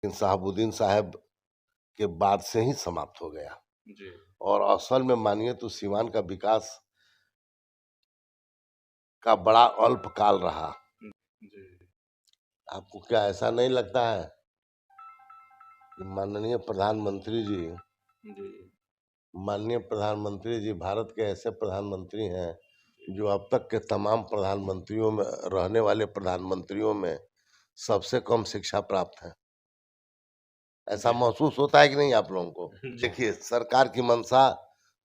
लेकिन शहाबुद्दीन साहब के बाद से ही समाप्त हो गया। जी, और असल में मानिए तो सीवान का विकास का बड़ा अल्प काल रहा। जी, आपको क्या ऐसा नहीं लगता है कि जी, माननीय प्रधानमंत्री जी भारत के ऐसे प्रधानमंत्री हैं जो अब तक के तमाम प्रधानमंत्रियों में रहने वाले प्रधानमंत्रियों में सबसे कम शिक्षा प्राप्त है। ऐसा जी, महसूस होता है कि नहीं आप लोगों को? जी, देखिए, सरकार की मंशा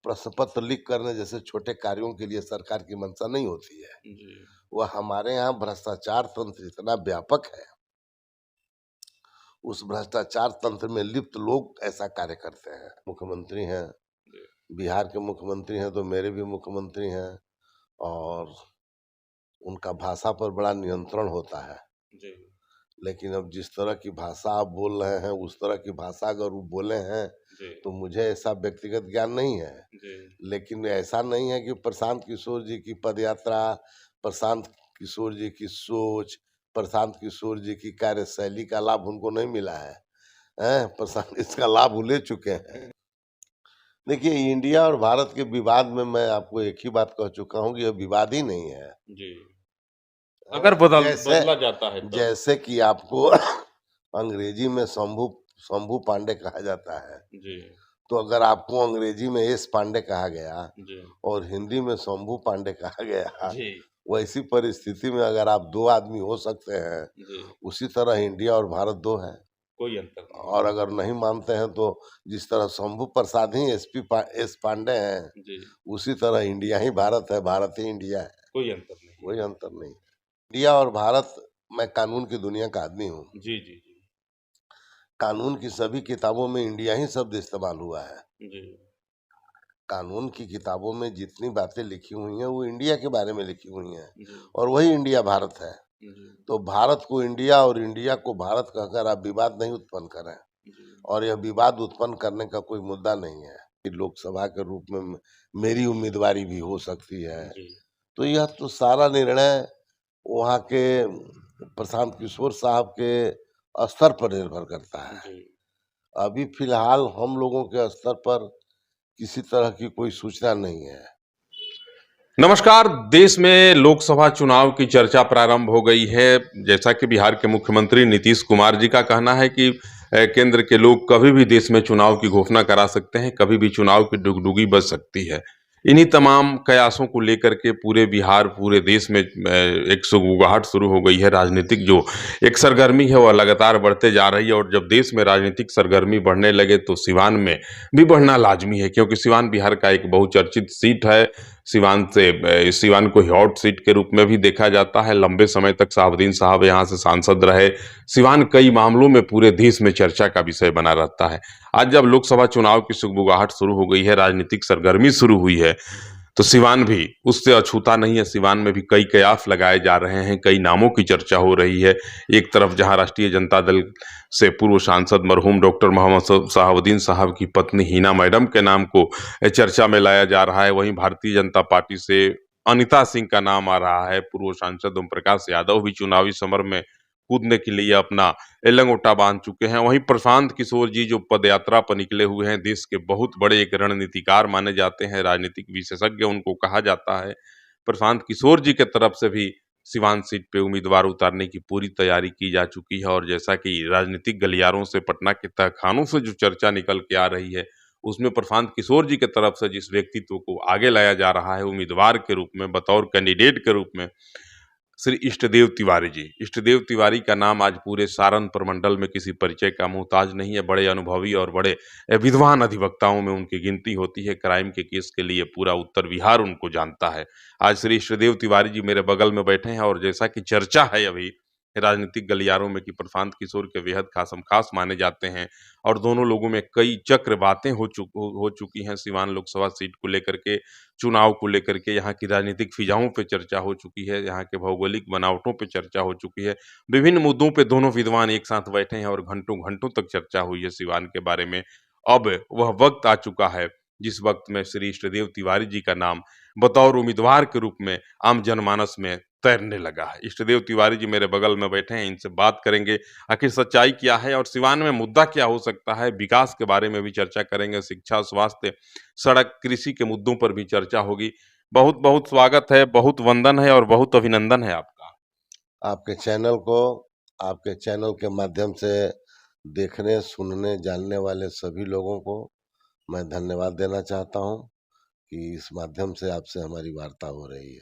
प्रश्न पत्र लीक करने जैसे छोटे कार्यों के लिए सरकार की मंशा नहीं होती है। जी, वह हमारे यहाँ भ्रष्टाचार तंत्र इतना व्यापक है, उस भ्रष्टाचार तंत्र में लिप्त लोग ऐसा कार्य करते हैं। मुख्यमंत्री हैं, जी, बिहार के मुख्यमंत्री हैं तो मेरे भी मुख्यमंत्री हैं, और उनका भाषा पर बड़ा नियंत्रण होता है। जी, लेकिन अब जिस तरह की भाषा आप बोल रहे हैं, उस तरह की भाषा अगर वो बोले हैं, जी, तो मुझे ऐसा व्यक्तिगत ज्ञान नहीं है। जी, लेकिन ऐसा नहीं है कि प्रशांत किशोर जी की पदयात्रा, प्रशांत किशोर जी की सोच, प्रशांत किशोर जी की कार्यशैली का लाभ उनको नहीं मिला है। प्रशांत इसका लाभ वो ले चुके हैं। देखिए, इंडिया और भारत के विवाद में मैं आपको एक ही बात कह चुका हूँ कि यह विवाद ही नहीं है। जी। अगर जैसे बदला जाता है तब। जैसे कि आपको अंग्रेजी में शंभू शंभू पांडे कहा जाता है, जी, तो अगर आपको अंग्रेजी में एस पांडे कहा गया जी, और हिंदी में शंभू पांडे कहा गया, जी, वैसी परिस्थिति में अगर आप दो आदमी हो सकते हैं, जी, उसी तरह इंडिया और भारत दो हैं। कोई अंतर नहीं और है। अगर नहीं मानते हैं तो जिस तरह शंभू प्रसाद ही एस पांडे हैं, जी, उसी तरह इंडिया ही भारत है, भारत ही इंडिया है। कोई अंतर नहीं कोई है। अंतर नहीं। इंडिया और भारत, मैं कानून की दुनिया का आदमी हूँ। जी, जी, जी, कानून की सभी किताबों में इंडिया ही शब्द इस्तेमाल हुआ है। जी, कानून की किताबों में जितनी बातें लिखी हुई हैं वो इंडिया के बारे में लिखी हुई हैं, जी, और वही इंडिया भारत है। जी, तो भारत को इंडिया और इंडिया को भारत कहकर आप विवाद नहीं उत्पन्न करें। जी, और यह विवाद उत्पन्न करने का कोई मुद्दा नहीं है कि लोकसभा के रूप में मेरी उम्मीदवारी भी हो सकती है। जी, तो यह तो सारा निर्णय वहाँ के प्रशांत किशोर साहब के स्तर पर निर्भर करता है। जी। अभी फिलहाल हम लोगों के स्तर पर किसी तरह की कोई सूचना नहीं है। नमस्कार, देश में लोकसभा चुनाव की चर्चा प्रारंभ हो गई है। जैसा कि बिहार के मुख्यमंत्री नीतीश कुमार जी का कहना है कि केंद्र के लोग कभी भी देश में चुनाव की घोषणा करा सकते हैं, कभी भी चुनाव की डुगडुगी बज सकती है। इन्हीं तमाम कयासों को लेकर के पूरे बिहार, पूरे देश में एक सुगबुगाहट शुरू हो गई है। राजनीतिक जो एक सरगर्मी है, वह लगातार बढ़ते जा रही है और जब देश में राजनीतिक सरगर्मी बढ़ने लगे, तो सिवान में भी बढ़ना लाज़मी है, क्योंकि सिवान बिहार का एक बहुचर्चित सीट है। सिवान को हॉट सीट के रूप में भी देखा जाता है। लंबे समय तक शहाबुद्दीन साहब यहाँ से सांसद रहे। सिवान कई मामलों में पूरे देश में चर्चा का विषय बना रहता है। आज जब लोकसभा चुनाव की सुगबुगाहट शुरू हो गई है, राजनीतिक सरगर्मी शुरू हुई है, तो सिवान भी उससे अछूता नहीं है। सिवान में भी कई कयास लगाए जा रहे हैं, कई नामों की चर्चा हो रही है। एक तरफ जहां राष्ट्रीय जनता दल से पूर्व सांसद मरहूम डॉक्टर मोहम्मद शहाबुद्दीन साहब की पत्नी हिना मैडम के नाम को चर्चा में लाया जा रहा है। वहीं भारतीय जनता पार्टी से अनिता सिंह का नाम आ रहा है। पूर्व सांसद ओम प्रकाश यादव भी चुनावी समर में कूदने के लिए अपना लंगोटा बांध चुके हैं। वहीं प्रशांत किशोर जी जो पदयात्रा पर निकले हुए हैं, देश के बहुत बड़े एक रणनीतिकार माने जाते हैं, राजनीतिक विशेषज्ञ उनको कहा जाता है। प्रशांत किशोर जी के तरफ से भी सिवान सीट पे उम्मीदवार उतारने की पूरी तैयारी की जा चुकी है और जैसा कि राजनीतिक गलियारों से, पटना के तहखानों से जो चर्चा निकल के आ रही है, उसमें प्रशांत किशोर जी के तरफ से जिस व्यक्तित्व को आगे लाया जा रहा है उम्मीदवार के रूप में, बतौर कैंडिडेट के रूप में, श्री इष्टदेव तिवारी जी। इष्टदेव तिवारी का नाम आज पूरे सारण प्रमंडल में किसी परिचय का मोहताज नहीं है। बड़े अनुभवी और बड़े विद्वान अधिवक्ताओं में उनकी गिनती होती है। क्राइम के केस के लिए पूरा उत्तर बिहार उनको जानता है। आज श्री इष्टदेव तिवारी जी मेरे बगल में बैठे हैं और जैसा कि चर्चा है अभी राजनीतिक गलियारों में कि प्रशांत किशोर के बेहद खासम खास माने जाते हैं और दोनों लोगों में कई चक्र बातें हो चुकी हैं। सिवान लोकसभा सीट को लेकर के, चुनाव को लेकर के, यहाँ की राजनीतिक फिजाओं पे चर्चा हो चुकी है, यहाँ के भौगोलिक बनावटों पे चर्चा हो चुकी है। विभिन्न मुद्दों पे दोनों विद्वान एक साथ बैठे हैं और घंटों घंटों तक चर्चा हुई है सिवान के बारे में। अब वह वक्त आ चुका है जिस वक्त में श्री इष्टदेव तिवारी जी का नाम बतौर उम्मीदवार के रूप में आम जनमानस में तैरने लगा है। इष्टदेव तिवारी जी मेरे बगल में बैठे हैं, इनसे बात करेंगे आखिर सच्चाई क्या है और सिवान में मुद्दा क्या हो सकता है। विकास के बारे में भी चर्चा करेंगे, शिक्षा, स्वास्थ्य, सड़क, कृषि के मुद्दों पर भी चर्चा होगी। बहुत बहुत स्वागत है, बहुत वंदन है और बहुत अभिनंदन है आपका। आपके चैनल को, आपके चैनल के माध्यम से देखने, सुनने, जानने वाले सभी लोगों को मैं धन्यवाद देना चाहता हूं कि इस माध्यम से आपसे हमारी वार्ता हो रही है।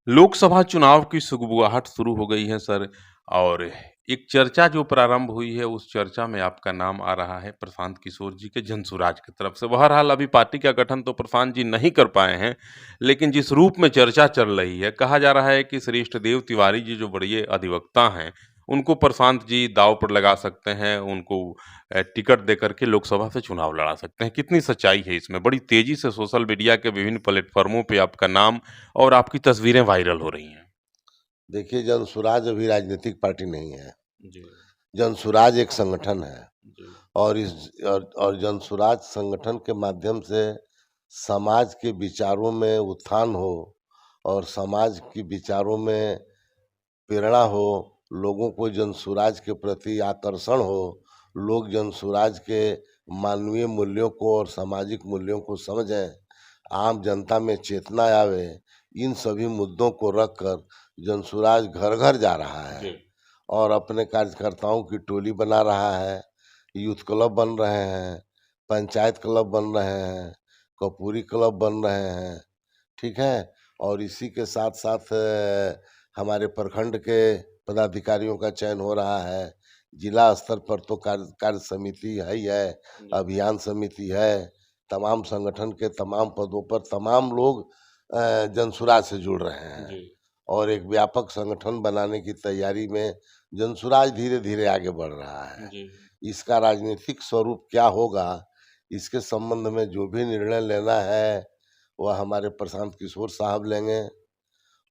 लोकसभा चुनाव की सुगबुगाहट शुरू हो गई है सर, और एक चर्चा जो प्रारंभ हुई है उस चर्चा में आपका नाम आ रहा है प्रशांत किशोर जी के जनसुराज की तरफ से। बहरहाल अभी पार्टी का गठन तो प्रशांत जी नहीं कर पाए हैं, लेकिन जिस रूप में चर्चा चल रही है, कहा जा रहा है कि श्री इष्टदेव तिवारी जी जो बड़े अधिवक्ता हैं, उनको प्रशांत जी दांव पर लगा सकते हैं, उनको टिकट देकर के लोकसभा से चुनाव लड़ा सकते हैं। कितनी सच्चाई है इसमें? बड़ी तेजी से सोशल मीडिया के विभिन्न प्लेटफॉर्मों पे आपका नाम और आपकी तस्वीरें वायरल हो रही हैं। देखिए, जनसुराज अभी राजनीतिक पार्टी नहीं है। जी, जनसुराज एक संगठन है जी, और और जनसुराज संगठन के माध्यम से समाज के विचारों में उत्थान हो और समाज के विचारों में प्रेरणा हो, लोगों को जनसुराज के प्रति आकर्षण हो, लोग जनसुराज के मानवीय मूल्यों को और सामाजिक मूल्यों को समझें, आम जनता में चेतना आवे, इन सभी मुद्दों को रखकर जनसुराज घर-घर जा रहा है जी, और अपने कार्यकर्ताओं की टोली बना रहा है, यूथ क्लब बन रहे हैं, पंचायत क्लब बन रहे हैं, कपूरी क्लब बन रहे हैं। ठीक है? और इसी के साथ-साथ हमारे प्रखंड के पदाधिकारियों का चयन हो रहा है। जिला स्तर पर तो कार्य कार्य समिति है ही है, जी, अभियान समिति है। तमाम संगठन के तमाम पदों पर तमाम लोग जनसुराज से जुड़ रहे हैं जी, और एक व्यापक संगठन बनाने की तैयारी में जनसुराज धीरे-धीरे आगे बढ़ रहा है। जी, इसका राजनीतिक स्वरूप क्या होगा, इसके संबंध में जो भी निर्णय लेना है, वह हमारे प्रशांत किशोर साहब लेंगे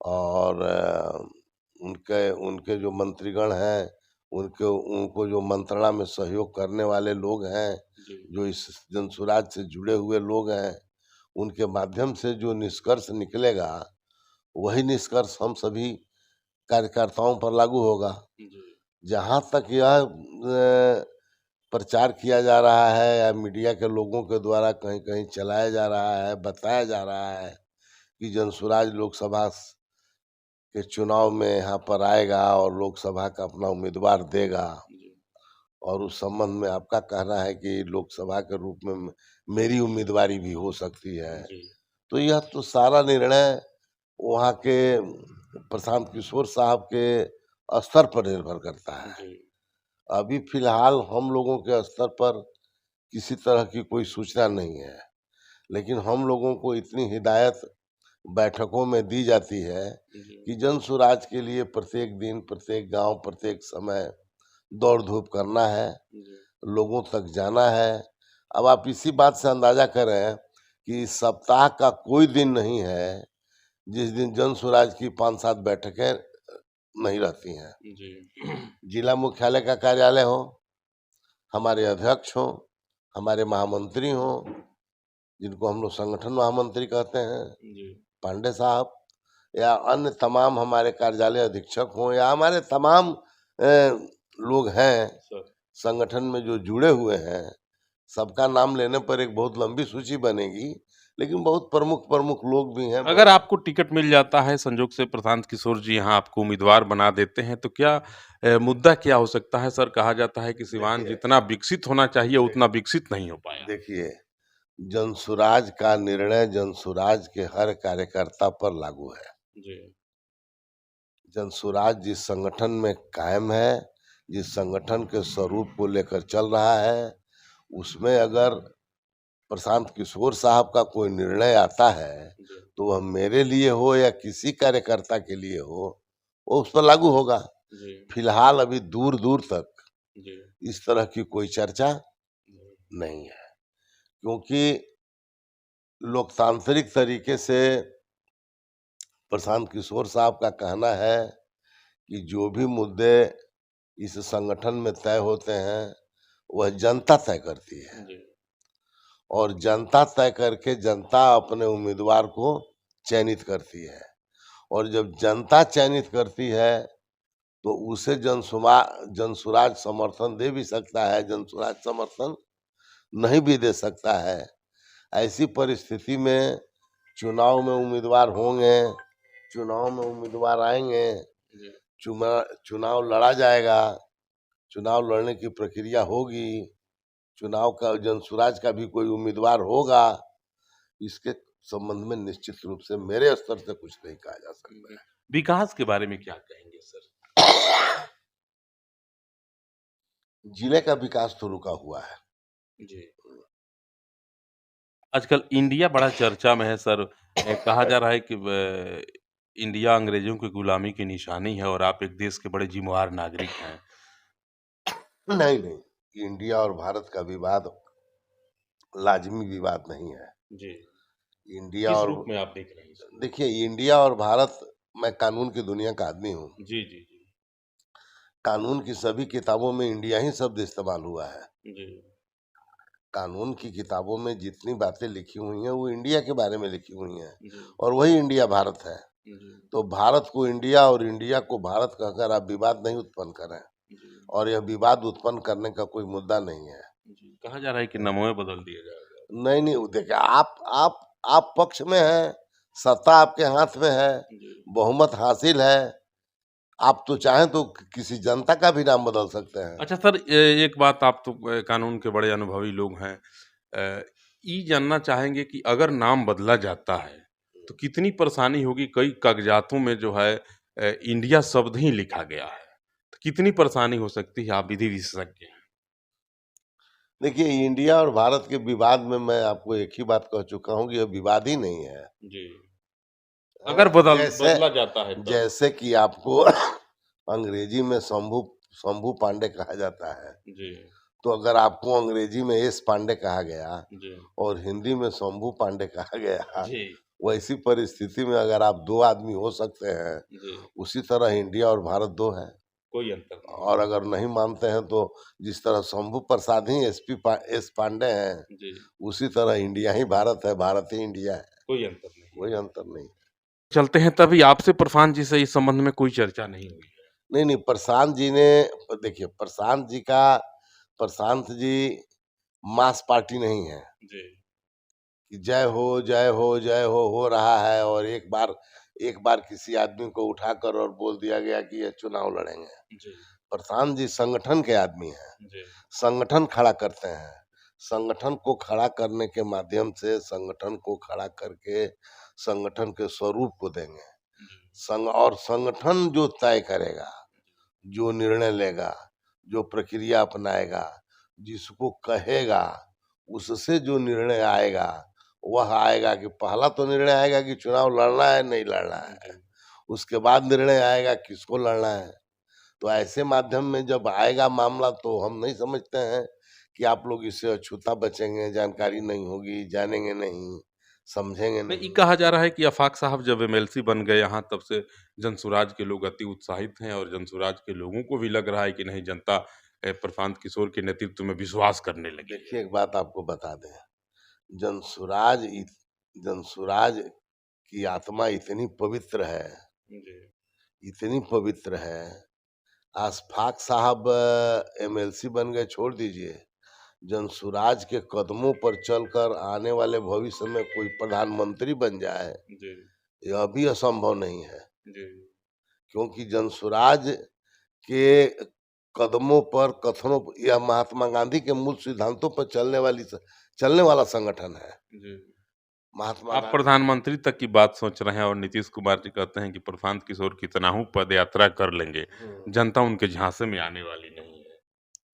और उनके उनके जो मंत्रीगण हैं, उनको जो मंत्रणा में सहयोग करने वाले लोग हैं, जी, जो इस जनसुराज से जुड़े हुए लोग हैं, उनके माध्यम से जो निष्कर्ष निकलेगा, वही निष्कर्ष हम सभी कार्यकर्ताओं पर लागू होगा। जी, जहाँ तक यह प्रचार किया जा रहा है या मीडिया के लोगों के द्वारा कहीं-कहीं चलाया जा रहा है, बताया जा रहा है कि जनसुराज लोकसभा के चुनाव में यहाँ पर आएगा और लोकसभा का अपना उम्मीदवार देगा जी, और उस संबंध में आपका कहना है कि लोकसभा के रूप में मेरी उम्मीदवारी भी हो सकती है। जी, तो यह तो सारा निर्णय वहाँ के प्रशांत किशोर साहब के स्तर पर निर्भर करता है। जी, अभी फिलहाल हम लोगों के स्तर पर किसी तरह की कोई सूचना नहीं है, लेकिन हम लोगों को इतनी हिदायत बैठकों में दी जाती है जी, कि जनसुराज के लिए प्रत्येक दिन, प्रत्येक गांव, प्रत्येक समय दौड़-धूप करना है, जी, लोगों तक जाना है। अब आप इसी बात से अंदाज़ा करें कि सप्ताह का कोई दिन नहीं है, जिस दिन जनसुराज की 5-7 बैठकें नहीं रहती हैं। जी, जिला मुख्यालय का कार्यालय हो, हमारे अध्यक्ष हों, हमारे महामंत्री हों, जिनको हम लोग संगठन महामंत्री कहते हैं, जी, पांडे साहब या अन्य तमाम हमारे कार्यालय अधीक्षक हों या हमारे तमाम लोग हैं सर। संगठन में जो जुड़े हुए हैं, सबका नाम लेने पर एक बहुत लंबी सूची बनेगी, लेकिन बहुत प्रमुख-प्रमुख लोग भी हैं। अगर आपको टिकट मिल जाता है, संजोग से प्रशांत किशोर जी यहाँ आपको उम्मीदवार बना देते हैं, तो क्या मुद्दा क्या हो सकता है सर? कहा जाता है कि सिवान देखिए जितना विकसित होना चाहिए, देख उतना विकसित नहीं हो पाया। देखिए, जनसुराज का निर्णय जनसुराज के हर कार्यकर्ता पर लागू है। जी, जनसुराज जिस संगठन में कायम है, जिस संगठन के स्वरूप को लेकर चल रहा है, उसमें अगर प्रशांत किशोर साहब का कोई निर्णय आता है, जी, तो वह मेरे लिए हो या किसी कार्यकर्ता के लिए हो, वो उस पर लागू होगा। जी, फिलहाल अभी दूर-दूर तक जी, इस तरह की कोई चर्चा जी, नहीं है, क्योंकि लोकतांत्रिक तरीके से प्रशांत किशोर साहब का कहना है कि जो भी मुद्दे इस संगठन में तय होते हैं, वह जनता तय करती है जी, और जनता तय करके जनता अपने उम्मीदवार को चयनित करती है और जब जनता चयनित करती है तो उसे जनसुराज समर्थन दे भी सकता है, जनसुराज समर्थन नहीं भी दे सकता है। ऐसी परिस्थिति में चुनाव में उम्मीदवार होंगे, चुनाव में उम्मीदवार आएंगे, चुनाव लड़ा जाएगा, चुनाव लड़ने की प्रक्रिया होगी, चुनाव का जनसुराज का भी कोई उम्मीदवार होगा। इसके संबंध में निश्चित रूप से मेरे स्तर से कुछ नहीं कहा जा सकता है। विकास के बारे में क्या कहेंगे सर? जिले का विकास तो रुका हुआ है। जी। आजकल इंडिया बड़ा चर्चा में है सर। कहा जा रहा है कि इंडिया अंग्रेजों की गुलामी की निशानी है और आप एक देश के बड़े जिम्मेवार नागरिक हैं। नहीं नहीं, इंडिया और भारत का विवाद लाजिमी विवाद नहीं है। जी। इंडिया किस और रूप में आप देख रहे हैं सर? देखिए, इंडिया और भारत, मैं कानून की दुनिया का आदमी हूँ। जी, जी, जी। कानून की सभी किताबों में इंडिया ही शब्द इस्तेमाल हुआ है। जी। कानून की किताबों में जितनी बातें लिखी हुई हैं वो इंडिया के बारे में लिखी हुई हैं, जी। और वही इंडिया भारत है। जी। तो भारत को इंडिया और इंडिया को भारत कहकर आप विवाद नहीं उत्पन्न करें, जी। और यह विवाद उत्पन्न करने का कोई मुद्दा नहीं है। जी। कहा जा रहा है कि नमोए बदल दिया जाएगा। नहीं नहीं, वो देखिए, आप पक्ष में हैं, सत्ता आपके हाथ में है, जी। बहुमत हासिल है, आप तो चाहें तो किसी जनता का भी नाम बदल सकते हैं। अच्छा सर, एक बात, आप तो कानून के बड़े अनुभवी लोग हैं। ये जानना चाहेंगे कि अगर नाम बदला जाता है तो कितनी परेशानी होगी? कई कागजातों में जो है इंडिया शब्द ही लिखा गया है, तो कितनी परेशानी हो सकती है? आप विधि विशेषज्ञ हैं। देखिए, इंडिया और भारत के विवाद में मैं आपको एक ही बात कह चुका हूँ कि यह विवाद ही नहीं है। जी। अगर जैसे बदला जाता है तब? जैसे कि आपको अंग्रेजी में शंभू शंभू पांडे कहा जाता है, जी। तो अगर आपको अंग्रेजी में एस पांडे कहा गया जी। और हिंदी में शंभू पांडे कहा गया, जी। वैसी परिस्थिति में अगर आप दो आदमी हो सकते हैं, जी। उसी तरह इंडिया और भारत दो है। कोई अंतर नहीं। और अगर नहीं मानते हैं तो जिस तरह शंभू प्रसाद ही एस पांडे हैं, जी। उसी तरह इंडिया ही भारत है, भारत ही इंडिया है। कोई अंतर नहीं। कोई अंतर नहीं। चलते हैं, तभी आपसे प्रशांत जी से इस संबंध में कोई चर्चा नहीं हुई है। नहीं नहीं, प्रशांत जी ने, देखिए, प्रशांत जी मास पार्टी नहीं है जी। कि जय हो जय हो जय हो रहा है और एक बार किसी आदमी को उठाकर और बोल दिया गया कि ये चुनाव लड़ेंगे। जी। प्रशांत जी संगठन के आदमी हैं, जी। संगठन खड़ा करते हैं, संगठन को खड़ा करने के माध्यम से संगठन को खड़ा करके संगठन के स्वरूप को देंगे। संगठन जो तय करेगा, जो निर्णय लेगा, जो प्रक्रिया अपनाएगा, जिसको कहेगा, उससे जो निर्णय आएगा, वह आएगा कि पहला तो निर्णय आएगा कि चुनाव लड़ना है नहीं लड़ना है, उसके बाद निर्णय आएगा किसको लड़ना है। तो ऐसे माध्यम में जब आएगा मामला, तो हम नहीं समझते हैं कि आप लोग इससे अछूता बचेंगे, जानकारी नहीं होगी, जानेंगे नहीं, समझेंगे नहीं, ये नहीं। कहा जा रहा है कि आफाक साहब जब एमएलसी बन गए यहाँ, तब से जनसुराज के लोग अति उत्साहित हैं और जनसुराज के लोगों को भी लग रहा है कि नहीं, जनता प्रशांत किशोर के नेतृत्व में विश्वास करने लगी है। देखिए, एक बात आपको बता दें, जनसुराज जनसुराज की आत्मा इतनी पवित्र है, जी। इतनी पवित्र है। अशफाक साहब एमएलसी बन गए, छोड़ दीजिए, जनसुराज के कदमों पर चलकर आने वाले भविष्य में कोई प्रधानमंत्री बन जाए, जी। यह भी असंभव नहीं है। जी। क्योंकि जनसुराज के कदमों पर, कथनों पर, यह महात्मा गांधी के मूल सिद्धांतों पर चलने वाला संगठन है। जी। महात्मा आप गांधी। प्रधानमंत्री तक की बात सोच रहे हैं और नीतीश कुमार जी कहते हैं कि प्रशांत किशोर कितना हूँ पद यात्रा कर लेंगे, जनता उनके झांसे में आने वाली नहीं है।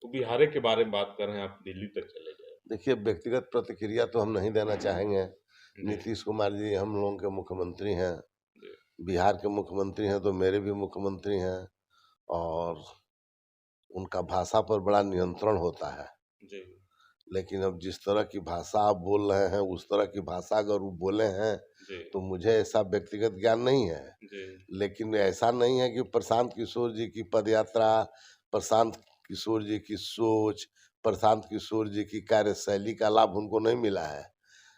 तो बिहार के बारे में बात कर रहे हैं, आप दिल्ली तक चले गए। देखिए, व्यक्तिगत प्रतिक्रिया तो हम नहीं देना चाहेंगे। जी। नीतीश कुमार जी हम लोगों के मुख्यमंत्री हैं, जी। बिहार के मुख्यमंत्री हैं, तो मेरे भी मुख्यमंत्री हैं, और उनका भाषा पर बड़ा नियंत्रण होता है। जी। लेकिन अब जिस तरह की भाषा आप बोल रहे हैं, उस तरह की भाषा अगर वो बोले हैं, जी। तो मुझे ऐसा व्यक्तिगत ज्ञान नहीं है। जी। लेकिन ऐसा नहीं है कि प्रशांत किशोर जी की पदयात्रा, प्रशांत किशोर जी की सोच, प्रशांत किशोर जी की कार्यशैली का लाभ उनको नहीं मिला है।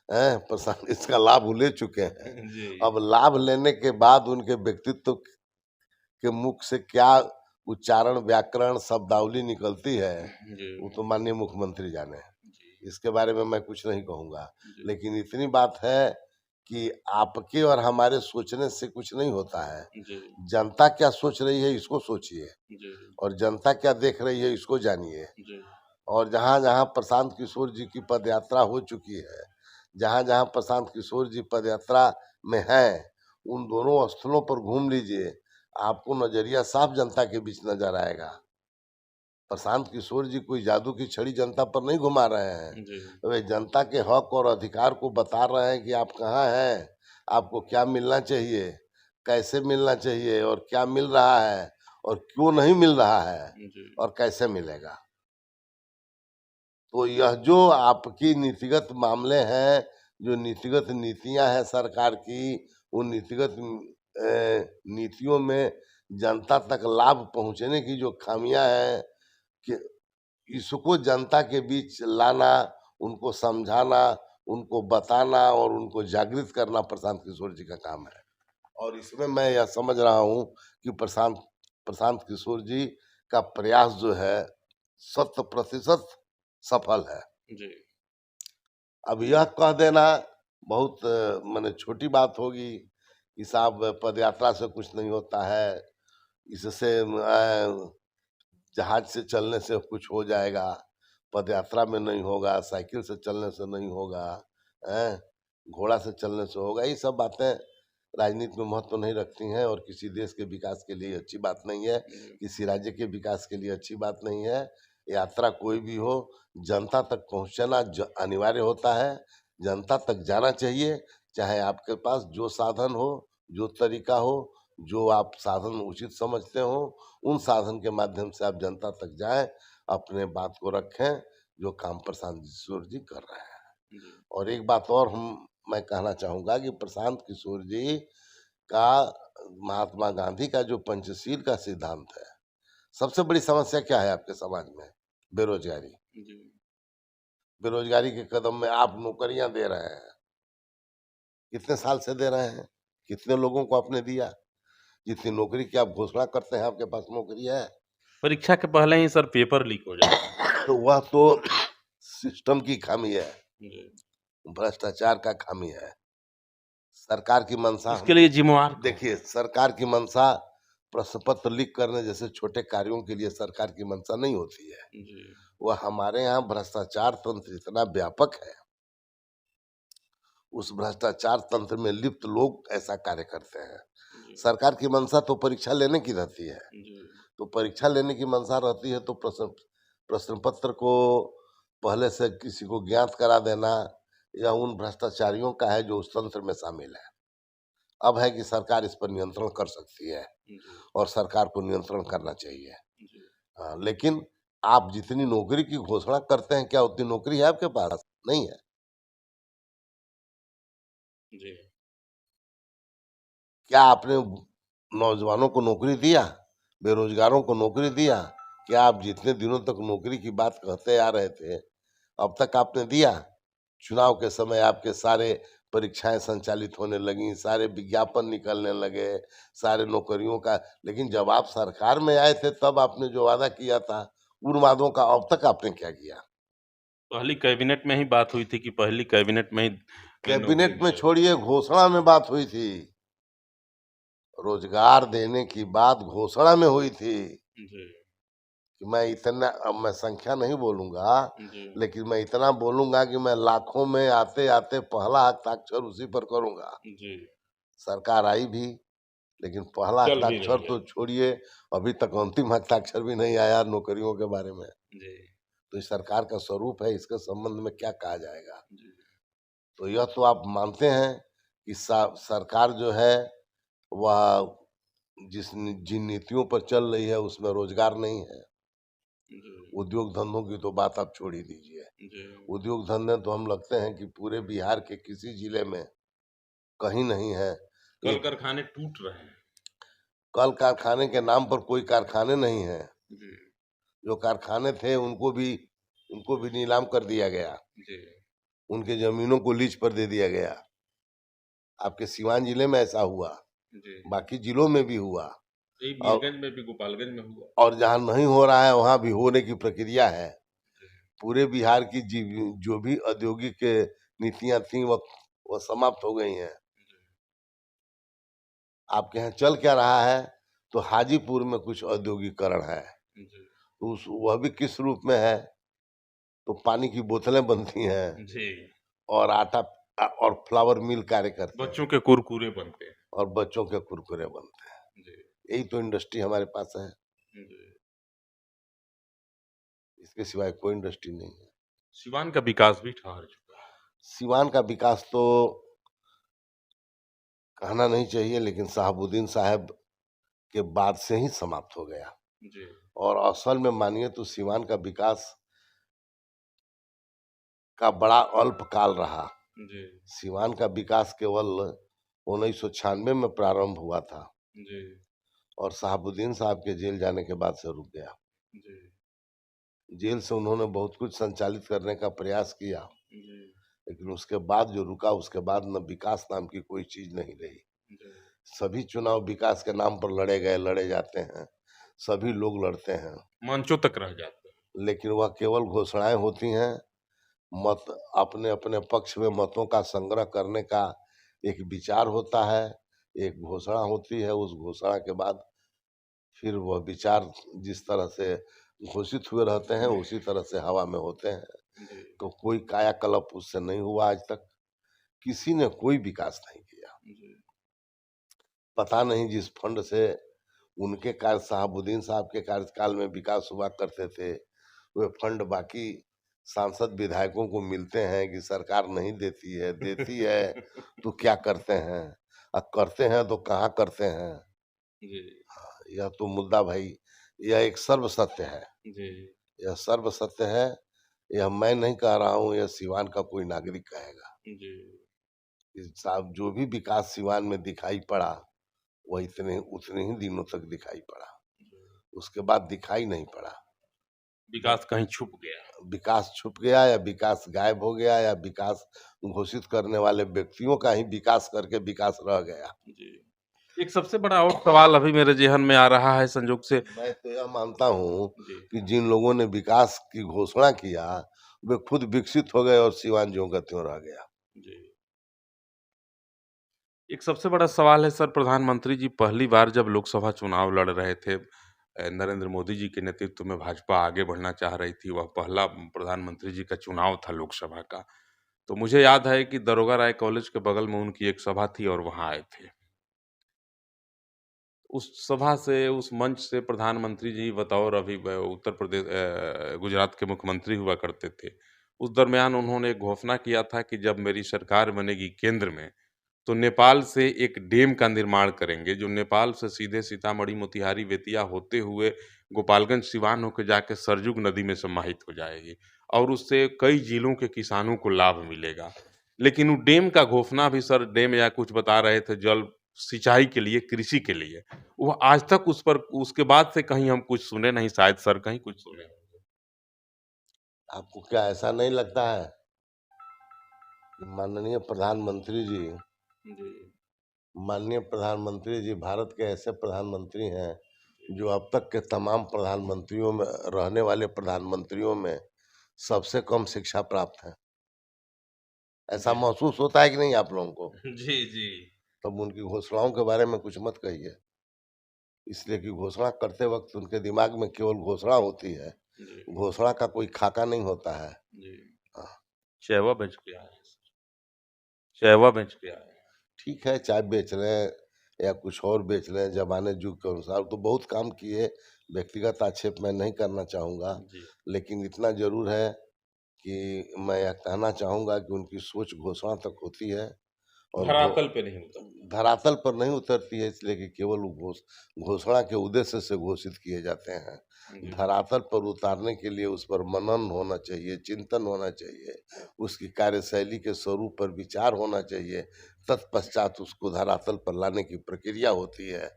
प्रशांत इसका लाभ वो ले चुके हैं। जी। अब लाभ लेने के बाद उनके व्यक्तित्व के मुख से क्या उच्चारण, व्याकरण, शब्दावली निकलती है, जी। वो तो माननीय मुख्यमंत्री जाने। जी। इसके बारे में मैं कुछ नहीं कहूँगा। जी। लेकिन इतनी बात है कि आपके और हमारे सोचने से कुछ नहीं होता है। जी। जनता क्या सोच रही है इसको सोचिए, जी। और जनता क्या देख रही है इसको जानिए। जी। और जहाँ-जहाँ प्रशांत किशोर जी की पदयात्रा हो चुकी है, जहाँ-जहाँ प्रशांत किशोर जी पदयात्रा में हैं, उन दोनों स्थलों पर घूम लीजिए, आपको नज़रिया साफ जनता के बीच नज़र आएगा। प्रशांत किशोर जी कोई जादू की छड़ी जनता पर नहीं घुमा रहे हैं। जी। वे जनता के हक और अधिकार को बता रहे हैं कि आप कहाँ हैं, आपको क्या मिलना चाहिए, कैसे मिलना चाहिए और क्या मिल रहा है और क्यों नहीं मिल रहा है जी। और कैसे मिलेगा। तो यह जो आपकी नीतिगत मामले हैं, जो नीतिगत नीतियाँ हैं सरकार की, उन नीतिगत नीतियों में जनता तक लाभ पहुँचने की जो खामियाँ हैं, कि इसको जनता के बीच लाना, उनको समझाना, उनको बताना और उनको जागृत करना प्रशांत किशोर जी का काम है। और इसमें मैं यह समझ रहा हूँ कि प्रशांत प्रशांत किशोर जी का प्रयास जो है, 100% सफल है। जी। अब यह कह देना बहुत माने छोटी बात होगी कि साहब पदयात्रा से कुछ नहीं होता है, इससे जहाज से चलने से कुछ हो जाएगा, पदयात्रा में नहीं होगा, साइकिल से चलने से नहीं होगा, हैं? घोड़ा से चलने से होगा। ये सब बातें राजनीति में महत्व नहीं रखती हैं और किसी देश के विकास के लिए अच्छी बात नहीं है, जी। किसी राज्य के विकास के लिए अच्छी बात नहीं है। यात्रा कोई भी हो, जनता तक पहुँचना अनिवार्य होता है, जनता तक जाना चाहिए, चाहे आपके पास जो साधन हो, जो तरीका हो, जो आप साधन उचित समझते हो, उन साधन के माध्यम से आप जनता तक जाएँ, अपने बात को रखें, जो काम प्रशांत किशोर जी कर रहे हैं। जी। और एक बात और मैं कहना चाहूँगा कि प्रशांत किशोर जी का महात्मा गांधी का जो पंचशील का सिद्धांत है, सबसे बड़ी समस्या क्या है आपके समाज में? बेरोज़गारी। जी। बेरोज़गारी के कदम में आप नौकरियाँ दे रहे हैं। कितने साल से दे रहे हैं? कितने लोगों को आपने दिया? जितनी नौकरी की आप घोषणा करते हैं, आपके पास नौकरी है? परीक्षा के पहले ही सर पेपर लीक हो जाता है। तो वह तो सिस्टम की खामी है, जी। भ्रष्टाचार का खामी है। सरकार की मंशा इसके लिए जिम्मेवार कौन? देखिए, सरकार की मंशा प्रश्न पत्र लीक करने जैसे छोटे कार्यों के लिए सरकार की मंशा नहीं होती है। जी। वह हमारे यहाँ भ्रष्टाचार तंत्र इतना व्यापक है, उस भ्रष्टाचार तंत्र में लिप्त लोग ऐसा कार्य करते हैं। जी। सरकार की मंशा तो परीक्षा लेने की रहती है, जी। तो परीक्षा लेने की मंशा रहती है तो प्रश्न प्रश्न पत्र को पहले से किसी को ज्ञात करा देना, या उन भ्रष्टाचारियों का है जो उस तंत्र में शामिल है। अब है कि सरकार इस पर नियंत्रण कर सकती है जी। और सरकार को नियंत्रण करना चाहिए। जी। हाँ, लेकिन आप जितनी नौकरी की घोषणा करते हैं, क्या उतनी नौकरी है आपके पास? नहीं है। जी। क्या आपने नौजवानों को नौकरी दिया? बेरोजगारों को नौकरी दिया? क्या आप जितने दिनों तक नौकरी की बात कहते आ रहे थे, अब तक आपने दिया? चुनाव के समय आपके सारे परीक्षाएँ संचालित होने लगीं, सारे विज्ञापन निकलने लगे, सारे नौकरियों का, लेकिन जब आप सरकार में आए थे तब आपने जो वादा किया था, उन वादों का अब तक आपने क्या किया? पहली कैबिनेट में ही बात हुई थी कि पहली कैबिनेट में ही नौकरी कैबिनेट में मिलेगा। छोड़िए, घोषणा में बात हुई थी। रोजगार देने की बात घोषणा में हुई थी जी। कि मैं इतना, अब मैं संख्या नहीं बोलूँगा, जी। लेकिन मैं इतना बोलूँगा कि मैं लाखों में आते-आते पहला हस्ताक्षर उसी पर करूँगा। जी। सरकार आई भी, लेकिन पहला चल भी हस्ताक्षर नहीं तो रहा। छोड़िए, अभी तक अंतिम हस्ताक्षर भी नहीं आया नौकरियों के बारे में। जी। तो इस सरकार का स्वरूप है, इसके संबंध में क्या कहा जाएगा? जी। तो यह तो आप मानते हैं कि सरकार जो है, वह जिन नीतियों पर चल रही है उसमें रोजगार नहीं है। जी। उद्योग धंधों की तो बात आप छोड़ ही दीजिए। जी। उद्योग धंधे तो हम लगते हैं कि पूरे बिहार के किसी जिले में कहीं नहीं है। कल एक कारखाने टूट रहे हैं। कल कारखाने के नाम पर कोई कारखाने नहीं है। जी। जो कारखाने थे उनको भी नीलाम कर दिया गया। जी। उनके जमीनों को लीज पर दे दिया गया। आपके सिवान जिले में ऐसा हुआ, जी। बाकी जिलों में भी हुआ, यही और मीरगंज में भी, गोपालगंज में हुआ। और जहाँ नहीं हो रहा है वहाँ भी होने की प्रक्रिया है। पूरे बिहार की जो भी औद्योगिक नीतियां थी वह समाप्त हो गई हैं। आपके यहाँ चल क्या रहा है? तो हाजीपुर में कुछ औद्योगिकरण है, जी। तो वह भी किस रूप में है? तो पानी की बोतलें बनती हैं जी। और आटा और फ्लावर मिल कार्य करते हैं बच्चों के कुरकुरे बनते हैं। और बच्चों के कुरकुरे बनते हैं। जी। यही तो इंडस्ट्री हमारे पास है, जी। इसके सिवाय कोई इंडस्ट्री नहीं है। सिवान का विकास भी ठहर चुका है। सिवान का विकास तो कहना नहीं चाहिए, लेकिन शहाबुद्दीन साहब के बाद से ही समाप्त हो गया। जी। और असल में मानिए तो सिवान का विकास का बड़ा अल्पकाल रहा। जी। सिवान का विकास केवल 1996 में प्रारंभ हुआ था जी। और शहाबुद्दीन साहब के जेल जाने के बाद से रुक गया। जी। जेल से उन्होंने बहुत कुछ संचालित करने का प्रयास किया, जी। लेकिन उसके बाद जो रुका, उसके बाद न विकास नाम की कोई चीज नहीं रही। जी। सभी चुनाव विकास के नाम पर लड़े गए, लड़े जाते हैं, सभी लोग लड़ते हैं, मंचों तक रह जाते हैं। लेकिन वह केवल घोषणाएं होती हैं। मत अपने अपने पक्ष में मतों का संग्रह करने का एक विचार होता है, एक घोषणा होती है। उस घोषणा के बाद फिर वह विचार जिस तरह से घोषित हुए रहते हैं उसी तरह से हवा में होते हैं। जी। तो कोई कायाकल्प उससे नहीं हुआ आज तक, किसी ने कोई विकास नहीं किया। जी। पता नहीं जिस फंड से उनके कार्य शहाबुद्दीन साहब के कार्यकाल में विकास हुआ करते थे, वे फंड बाकी सांसद विधायकों को मिलते हैं कि सरकार नहीं देती है, देती है तो क्या करते हैं, और करते हैं तो कहाँ करते हैं। जी। यह तो मुद्दा भाई, यह एक सर्व सत्य है, जी। यह सर्व सत्य है। यह मैं नहीं कह रहा हूँ, यह सिवान का कोई नागरिक कहेगा। जी। इस साहब जो भी विकास सिवान में दिखाई पड़ा, वह इतने उतने ही दिनों तक दिखाई पड़ा, उसके बाद दिखाई नहीं पड़ा। विकास कहीं छुप गया। विकास छुप गया, या विकास गायब हो गया, या विकास घोषित करने वाले व्यक्तियों का ही विकास करके विकास रह गया। जी। एक सबसे बड़ा और सवाल अभी मेरे ज़हन में आ रहा है संजोग से। मैं तो यह मानता हूँ जी। कि जिन लोगों ने विकास की घोषणा किया, वे खुद विकसित हो गए और सिवान ज्यों का त्यों रह गया। जी। एक सबसे बड़ा सवाल है सर, प्रधानमंत्री जी पहली बार जब लोकसभा चुनाव लड़ रहे थे, नरेंद्र मोदी जी के नेतृत्व में भाजपा आगे बढ़ना चाह रही थी, वह पहला प्रधानमंत्री जी का चुनाव था लोकसभा का। तो मुझे याद है कि दरोगा राय कॉलेज के बगल में उनकी एक सभा थी और वहाँ आए थे। उस सभा से, उस मंच से प्रधानमंत्री जी बतौर अभी उत्तर प्रदेश गुजरात के मुख्यमंत्री हुआ करते थे। उस दरमियान उन्होंने एक घोषणा किया था कि जब मेरी सरकार बनेगी केंद्र में, तो नेपाल से एक डैम का निर्माण करेंगे, जो नेपाल से सीधे सीतामढ़ी, मोतिहारी, बेतिया होते हुए गोपालगंज, सिवान होके जाके सरजुग नदी में समाहित हो जाएगी और उससे कई जिलों के किसानों को लाभ मिलेगा। लेकिन वो डैम का घोषणा भी सर, डैम या कुछ बता रहे थे जल सिंचाई के लिए, कृषि के लिए। वो आज तक उस पर, उसके बाद से कहीं हम कुछ सुने नहीं, शायद सर कहीं कुछ सुने होंगे। आपको क्या ऐसा नहीं लगता है कि जी। माननीय प्रधानमंत्री जी भारत के ऐसे प्रधानमंत्री हैं जो अब तक के तमाम प्रधानमंत्रियों में, रहने वाले प्रधानमंत्रियों में सबसे कम शिक्षा प्राप्त है? ऐसा जी। महसूस होता है कि नहीं आप लोगों को? जी, जी। तब उनकी घोषणाओं के बारे में कुछ मत कहिए, इसलिए कि घोषणा करते वक्त उनके दिमाग में केवल घोषणा होती है, जी। घोषणा का कोई खाका नहीं होता है। जी। हाँ, चाय बेच के आए हैं सर। चाय बेच के आए हैं। ठीक है, चाय बेच रहे हैं या कुछ और बेच रहे हैं, जमाने युग के अनुसार तो बहुत काम किए, व्यक्तिगत आक्षेप मैं नहीं करना चाहूँगा, जी। लेकिन इतना ज़रूर है कि मैं यह कहना चाहूँगा कि उनकी सोच घोषणा तक होती है और धरातल पे नहीं उतरते। धरातल पर नहीं उतरती है, इसलिए कि केवल वो घोषणा के उद्देश्य से घोषित किए जाते हैं। जी। धरातल पर उतारने के लिए उस पर मनन होना चाहिए, चिंतन होना चाहिए, उसकी कार्यशैली के स्वरूप पर विचार होना चाहिए, तत्पश्चात उसको धरातल पर लाने की प्रक्रिया होती है।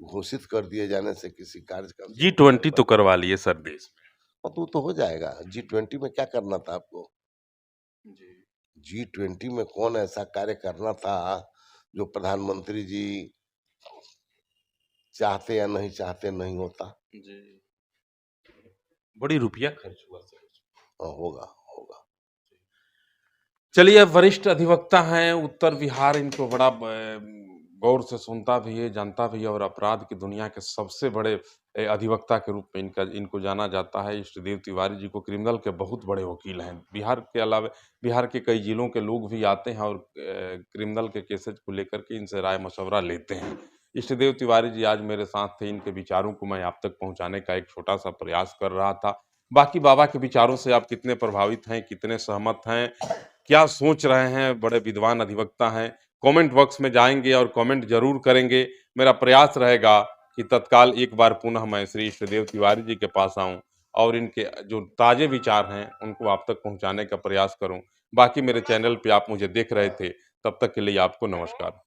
घोषित कर दिए जाने से किसी कार्य का स्वरूप नहीं G20 तो बनता। करवा लिए सर देश और तो हो जाएगा, G20 में क्या करना था आपको? में। जी। G20 में कौन ऐसा कार्य करना था जो प्रधानमंत्री जी चाहते या नहीं चाहते नहीं होता। जी। बड़ी रुपया खर्च हुआ सर। होगा होगा। चलिए, अब वरिष्ठ अधिवक्ता हैं उत्तर बिहार, इनको बड़ा गौर से सुनता भी है, जानता भी है और अपराध की दुनिया के सबसे बड़े अधिवक्ता के रूप में इनको जाना जाता है। इष्टदेव तिवारी जी को क्रिमिनल के बहुत बड़े वकील हैं। बिहार के अलावा बिहार के कई जिलों के लोग भी आते हैं और क्रिमिनल के केसेज को लेकर के इनसे राय मशवरा लेते हैं। इष्टदेव तिवारी जी आज मेरे साथ थे, इनके विचारों को मैं आप तक पहुँचाने का एक छोटा-सा प्रयास कर रहा था। बाकी बाबा के विचारों से आप कितने प्रभावित हैं, कितने सहमत हैं, क्या सोच रहे हैं, बड़े विद्वान अधिवक्ता हैं, कमेंट बॉक्स में जाएँगे और कमेंट ज़रूर करेंगे। मेरा प्रयास रहेगा कि तत्काल एक बार पुनः मैं श्री इष्टदेव तिवारी जी के पास आऊँ और इनके जो ताज़े विचार हैं, उनको आप तक पहुँचाने का प्रयास करूँ। बाकी मेरे चैनल पे आप मुझे देख रहे थे, तब तक के लिए आपको नमस्कार।